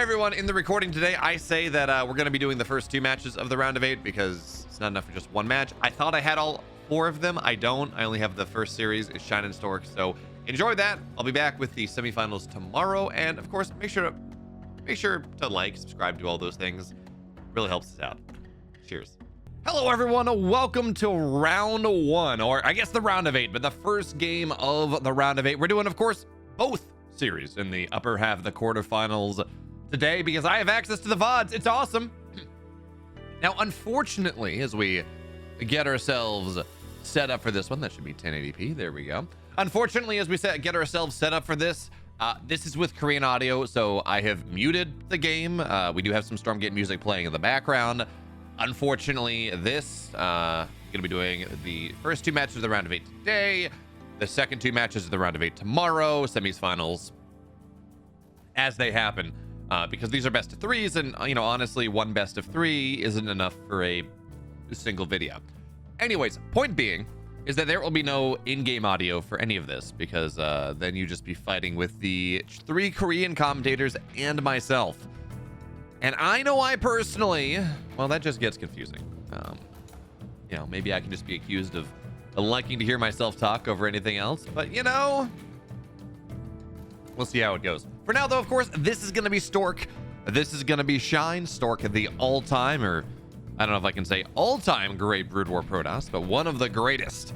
everyone. In the recording today, I say that we're going to be doing the first 2 matches of the round of 8 because it's not enough for just 1 match. I thought I had all 4 of them. I don't. I only have the first series. It's Shine and Stork. So enjoy that. I'll be back with the semifinals tomorrow. And of course, make sure to like, subscribe, do all those things. Really helps us out. Cheers. Hello, everyone. Welcome to round 1, or I guess the round of 8, but the first game of the round of 8. We're doing, of course, both series in the upper half of the quarterfinals today because I have access to the VODs. It's awesome. Now, unfortunately, as we get ourselves set up for this one, that should be 1080p. There we go. Unfortunately, as we get ourselves set up for this, this is with Korean audio, so I have muted the game. We do have some Stormgate music playing in the background. Unfortunately, this going to be doing the first 2 matches of the round of 8 today, the second 2 matches of the round of 8 tomorrow, semis, finals, as they happen, because these are best of 3s, and you know, honestly, 1 best of 3 isn't enough for a single video. Anyways, point being is that there will be no in-game audio for any of this, because then you just be fighting with the 3 Korean commentators and myself. And I know I personally, well, that just gets confusing. You know, maybe I can just be accused of liking to hear myself talk over anything else, but you know, we'll see how it goes. For now, though, of course, this is going to be Stork. This is going to be Shine. Stork, the all-time, or I don't know if I can say all-time great Brood War Protoss, but one of the greatest.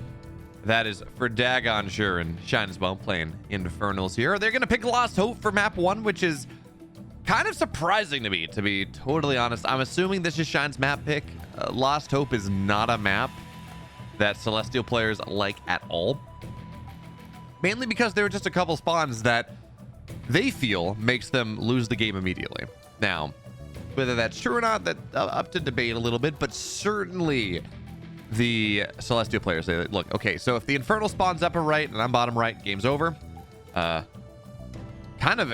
That is for daggone sure, and Shine as well, playing Infernals here. They're going to pick Lost Hope for map 1, which is kind of surprising to me, to be totally honest. I'm assuming this is Shine's map pick. Lost Hope is not a map that Celestial players like at all. Mainly because there are just a couple spawns that they feel makes them lose the game immediately. Now, whether that's true or not, that's up to debate a little bit, but certainly the Celestial players say, look, okay, so if the Infernal spawns upper right and I'm bottom right, game's over. Kind of,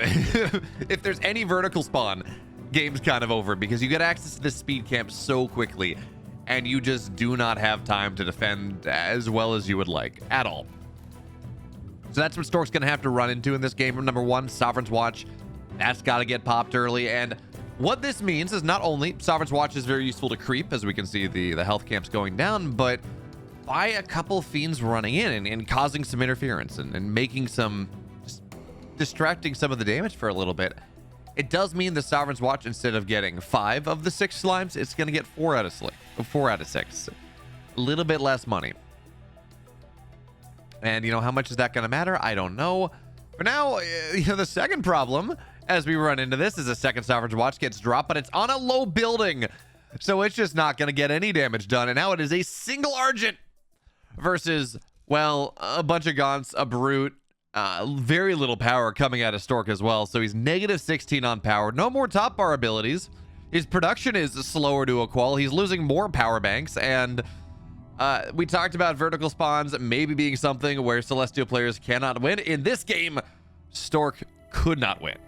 if there's any vertical spawn, game's kind of over because you get access to this speed camp so quickly and you just do not have time to defend as well as you would like at all. So that's what Stork's going to have to run into in this game. Number 1, Sovereign's Watch. That's got to get popped early. And what this means is not only Sovereign's Watch is very useful to creep, as we can see the health camps going down, but by a couple fiends running in and causing some interference and making some, just distracting some of the damage for a little bit, it does mean the Sovereign's Watch, instead of getting 5 of the 6 slimes, it's going to get 4 out of 6. A little bit less money. And, you know, how much is that going to matter? I don't know. For now, you know, the second problem as we run into this is a second Sovereign's Watch gets dropped, but it's on a low building. So it's just not going to get any damage done. And now it is a single Argent versus, well, a bunch of Gaunts, a Brute, very little power coming out of Stork as well. So he's negative 16 on power. No more top bar abilities. His production is slower to a qual. He's losing more power banks, and we talked about vertical spawns maybe being something where Celestial players cannot win. In this game, Stork could not win.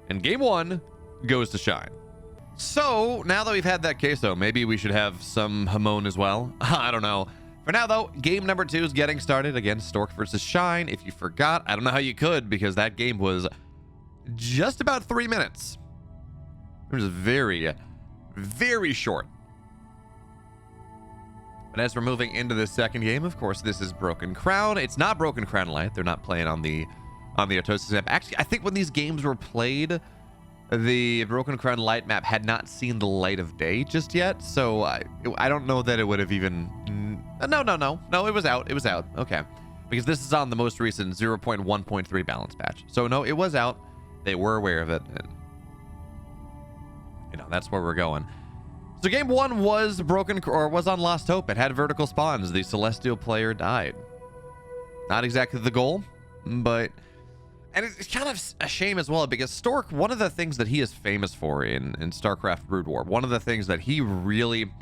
And game 1 goes to Shine. So now that we've had that queso, maybe we should have some Hamon as well. I don't know. For now, though, game number 2 is getting started. Again, Stork versus Shine. If you forgot, I don't know how you could, because that game was just about 3 minutes. It was very, very short. But as we're moving into the second game, of course, this is Broken Crown. It's not Broken Crown Light. They're not playing on the Otosis map. Actually, I think when these games were played, the Broken Crown Light map had not seen the light of day just yet. So I don't know that it would have even... No, it was out. It was out. Okay. Because this is on the most recent 0.1.3 balance patch. So no, it was out. They were aware of it. And, you know, that's where we're going. So game 1 was was on Lost Hope. It had vertical spawns. The Celestial player died. Not exactly the goal, but... And it's kind of a shame as well, because Stork, one of the things that he is famous for in StarCraft Brood War, one of the things that he really...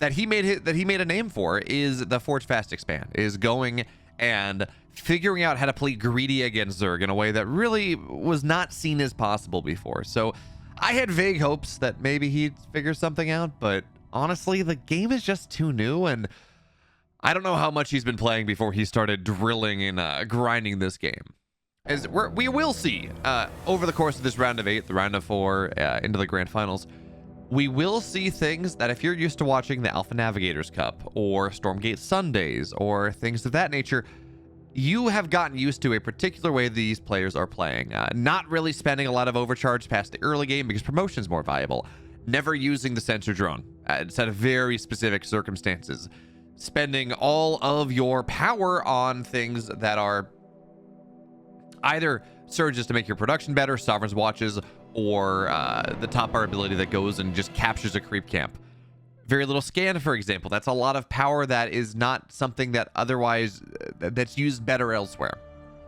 that he made a name for is the Forge Fast Expand, is going and figuring out how to play greedy against Zerg in a way that really was not seen as possible before. So I had vague hopes that maybe he'd figure something out, but honestly, the game is just too new, and I don't know how much he's been playing before he started drilling and grinding this game. is we will see over the course of this round of 8, the round of 4, into the grand finals, we will see things that if you're used to watching the Alpha Navigators Cup or Stormgate Sundays or things of that nature, you have gotten used to a particular way these players are playing. Not really spending a lot of overcharge past the early game because promotion's more viable. Never using the sensor drone. It's at very specific circumstances. Spending all of your power on things that are either surges to make your production better, Sovereign's Watches, or the top bar ability that goes and just captures a creep camp. Very little scan, for example. That's a lot of power that is not something that otherwise that's used better elsewhere,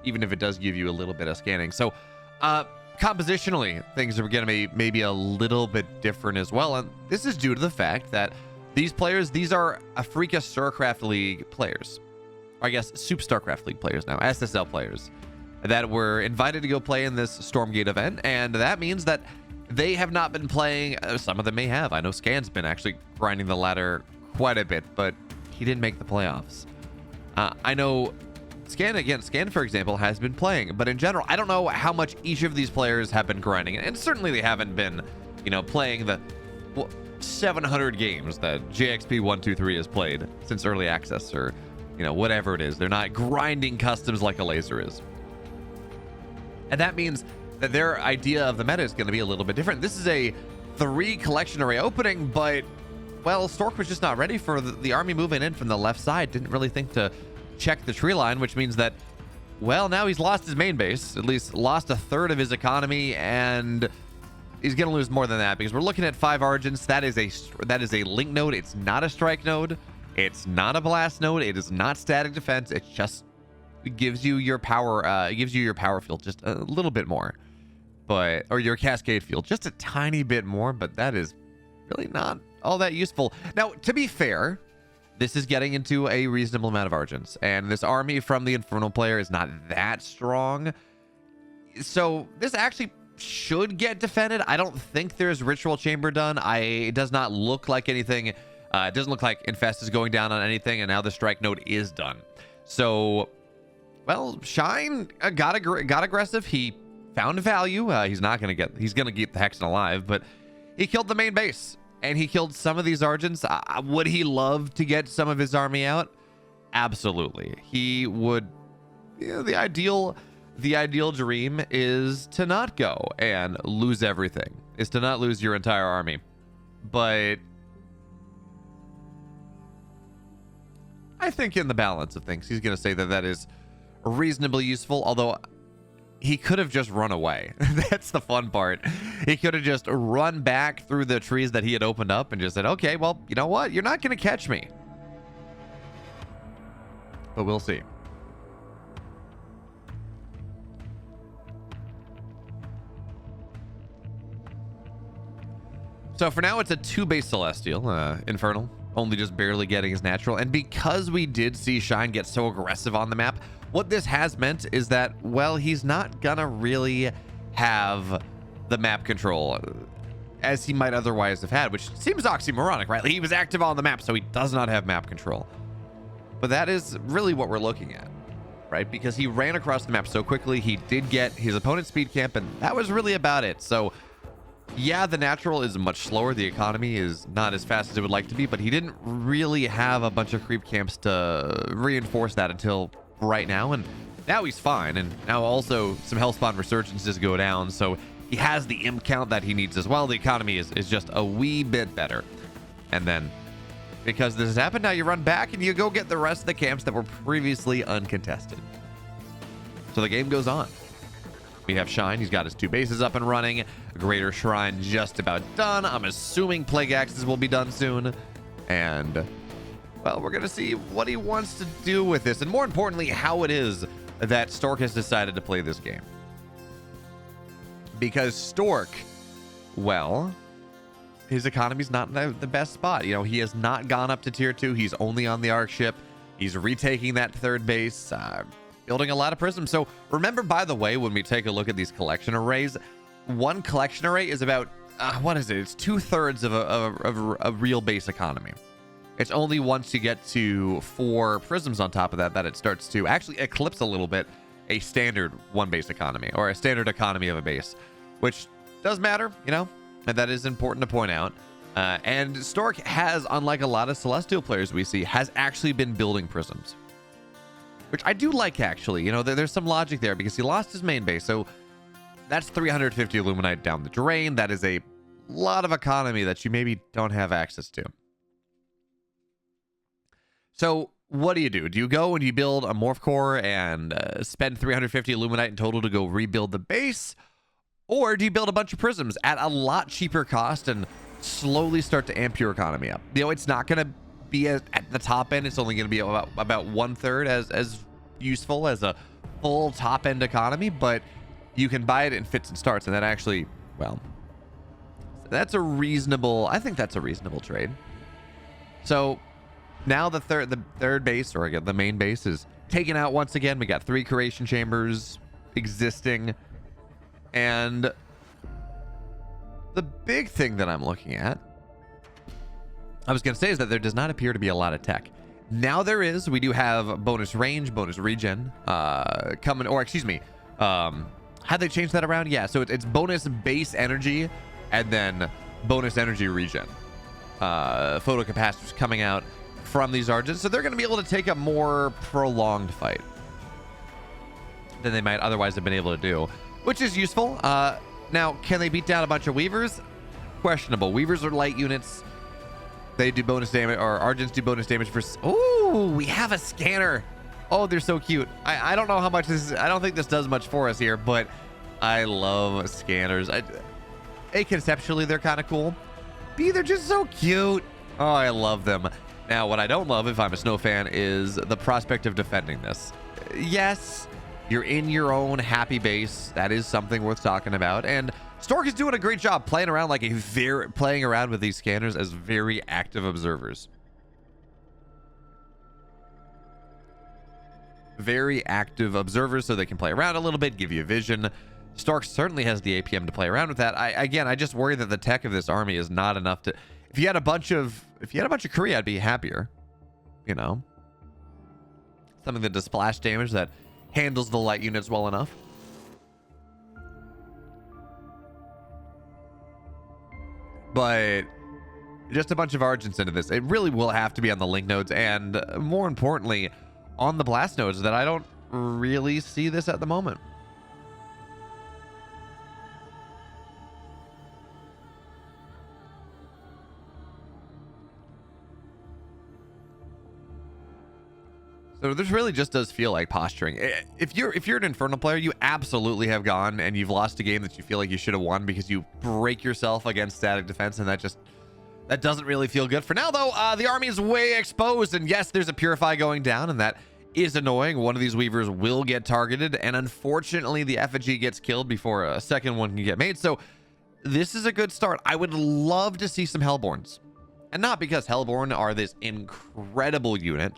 even if it does give you a little bit of scanning. So compositionally, things are going to be maybe a little bit different as well, and this is due to the fact that these players, these are Afrika StarCraft League players, or I guess Soup StarCraft League players now, SSL players, that were invited to go play in this Stormgate event, and that means that they have not been playing. Some of them may have. I know Scan's been actually grinding the ladder quite a bit, but he didn't make the playoffs. I know Scan, for example, has been playing, but in general, I don't know how much each of these players have been grinding, and certainly they haven't been, playing the 700 games that JXP123 has played since early access, or whatever it is. They're not grinding customs like a laser is. And that means that their idea of the meta is going to be a little bit different. This is a 3 collection array opening, but, well, Stork was just not ready for the army moving in from the left side. Didn't really think to check the tree line, which means that, well, now he's lost his main base, at least lost a third of his economy, and he's going to lose more than that because we're looking at 5 Argents. That is a link node. It's not a strike node. It's not a blast node. It is not static defense. It's just gives you your power. Gives you your power field just a little bit more, or your cascade field just a tiny bit more. But that is really not all that useful. Now, to be fair, this is getting into a reasonable amount of Argents, and this army from the Infernal player is not that strong. So this actually should get defended. I don't think there's Ritual Chamber done. It does not look like anything. It doesn't look like Infest is going down on anything, and now the strike node is done. So, well, Shine got aggressive. He found value. He's gonna keep the Hexen alive, but he killed the main base, and he killed some of these Argents. Would he love to get some of his army out? Absolutely. He would. The ideal dream is to not go and lose everything, is to not lose your entire army. But I think in the balance of things, he's going to say that is reasonably useful, although he could have just run away. That's the fun part. He could have just run back through the trees that he had opened up and just said, okay, well, you know what? You're not going to catch me. But we'll see. So for now, it's a 2-base Celestial, Infernal, only just barely getting his natural. And because we did see Shine get so aggressive on the map, what this has meant is that, well, he's not gonna really have the map control as he might otherwise have had, which seems oxymoronic, right? He was active on the map, so he does not have map control. But that is really what we're looking at, right? Because he ran across the map so quickly, he did get his opponent's speed camp, and that was really about it. So yeah, the natural is much slower. The economy is not as fast as it would like to be, but he didn't really have a bunch of creep camps to reinforce that until right now. And now he's fine. And now also some Hellspawn resurgences go down. So he has the imp count that he needs as well. The economy is just a wee bit better. And then because this has happened, now you run back and you go get the rest of the camps that were previously uncontested. So the game goes on. We have Shine. He's got his 2 bases up and running. Greater Shrine just about done. I'm assuming Plague Axes will be done soon. And, well, we're going to see what he wants to do with this. And more importantly, how it is that Stork has decided to play this game. Because Stork, well, his economy's not in the best spot. He has not gone up to tier 2. He's only on the Arc ship. He's retaking that 3rd base. Building a lot of prisms. So remember, by the way, when we take a look at these collection arrays, one collection array is about what is it? It's 2/3 of a real base economy. It's only once you get to 4 prisms on top of that it starts to actually eclipse a little bit a standard one base economy, or a standard economy of a base, which does matter, you know, and that is important to point out. And Stork has, unlike a lot of Celestial players we see, has actually been building prisms, which I do like, actually. You know, there's some logic there because he lost his main base, so that's 350 Illuminite down the drain. That is a lot of economy that you maybe don't have access to. So what do? Do you go and you build a Morph Core and spend 350 Illuminite in total to go rebuild the base? Or do you build a bunch of prisms at a lot cheaper cost and slowly start to amp your economy up? You know, it's not going to be at the top end. It's only going to be about 1/3 as useful as a full top end economy, but you can buy it in fits and starts, and that actually, well, that's a reasonable, I think that's a reasonable trade. So now the third base, or again the main base, is taken out once again. We got 3 creation chambers existing, and the big thing that I'm looking at, I was going to say, is that there does not appear to be a lot of tech. Now there is. We do have bonus range, bonus regen coming, or excuse me, how'd they change that around? Yeah, so it's bonus base energy and then bonus energy regen. Photocapacitors coming out from these Argents, so they're going to be able to take a more prolonged fight than they might otherwise have been able to do, which is useful. Now, can they beat down a bunch of Weavers? Questionable. Weavers are light units. They do bonus damage, or Argents do bonus damage for... Oh, we have a scanner. Oh, they're so cute. I don't know how much this is. I don't think this does much for us here, but I love scanners. A, conceptually, they're kind of cool. B, they're just so cute. Oh, I love them. Now, what I don't love, if I'm a Snow fan, is the prospect of defending this. Yes, you're in your own happy base. That is something worth talking about. And Stork is doing a great job playing around playing around with these scanners as very active observers. Very active observers, so they can play around a little bit, give you vision. Stork certainly has the APM to play around with that. I just worry that the tech of this army is not enough to... If you had a bunch of Kree, I'd be happier. You know, something that does splash damage, that handles the light units well enough. But just a bunch of Argents into this. It really will have to be on the link nodes, and more importantly, on the blast nodes, that I don't really see this at the moment. So this really just does feel like posturing. If you're an Infernal player, you absolutely have gone and you've lost a game that you feel like you should have won because you break yourself against static defense, and that doesn't really feel good. For now, though, the army is way exposed, and yes, there's a Purify going down, and that is annoying. One of these Weavers will get targeted, and unfortunately, the effigy gets killed before a second one can get made. So this is a good start. I would love to see some Hellborns, and not because Hellborn are this incredible unit,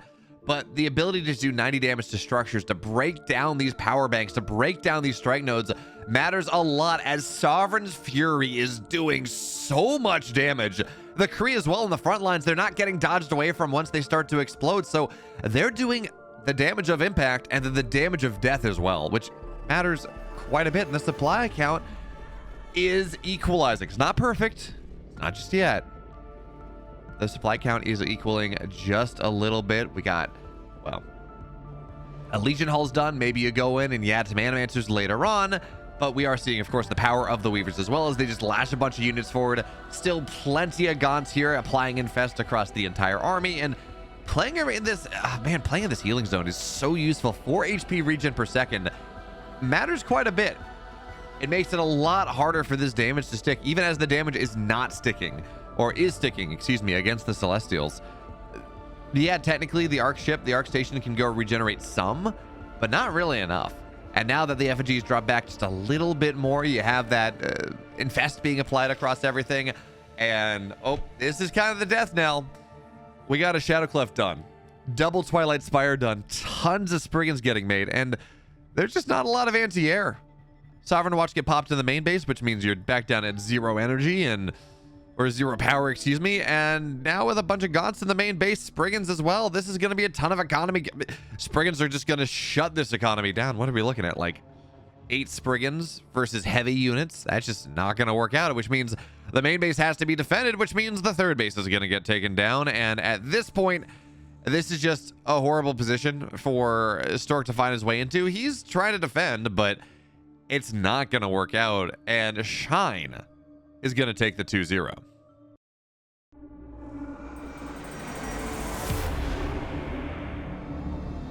but the ability to do 90 damage to structures, to break down these power banks, to break down these strike nodes matters a lot, as Sovereign's Fury is doing so much damage. The Kree as well in the front lines, they're not getting dodged away from once they start to explode, so they're doing the damage of impact and then the damage of death as well, which matters quite a bit. And the supply count is equalizing. It's not perfect, not just yet. The supply count is equaling just a little bit. We got, well, a Legion Hull's done. Maybe you go in and you add some Animancers later on. But we are seeing, of course, the power of the Weavers as well, as they just lash a bunch of units forward. Still plenty of Gaunts here, applying Infest across the entire army. And playing in this, playing in this healing zone is so useful. 4 HP regen per second matters quite a bit. It makes it a lot harder for this damage to stick, even as the damage is not sticking. Or is sticking, excuse me, against the Celestials. Yeah, technically the Arc ship, the Arc station can go regenerate some, but not really enough. And now that the effigies drop back just a little bit more, you have that Infest being applied across everything. And, oh, this is kind of the death knell. We got a Shadow Cleft done. Double Twilight Spire done. Tons of Spriggans getting made. And there's just not a lot of anti-air. Sovereign Watch get popped in the main base, which means you're back down at 0 energy, and or 0 power, excuse me. And now with a bunch of gaunts in the main base, Spriggans as well, this is going to be a ton of economy. Spriggans are just going to shut this economy down. What are we looking at? Like 8 Spriggans versus heavy units? That's just not going to work out, which means the main base has to be defended, which means the third base is going to get taken down. And at this point, this is just a horrible position for Stork to find his way into. He's trying to defend, but it's not going to work out. And Shine is going to take the 2-0.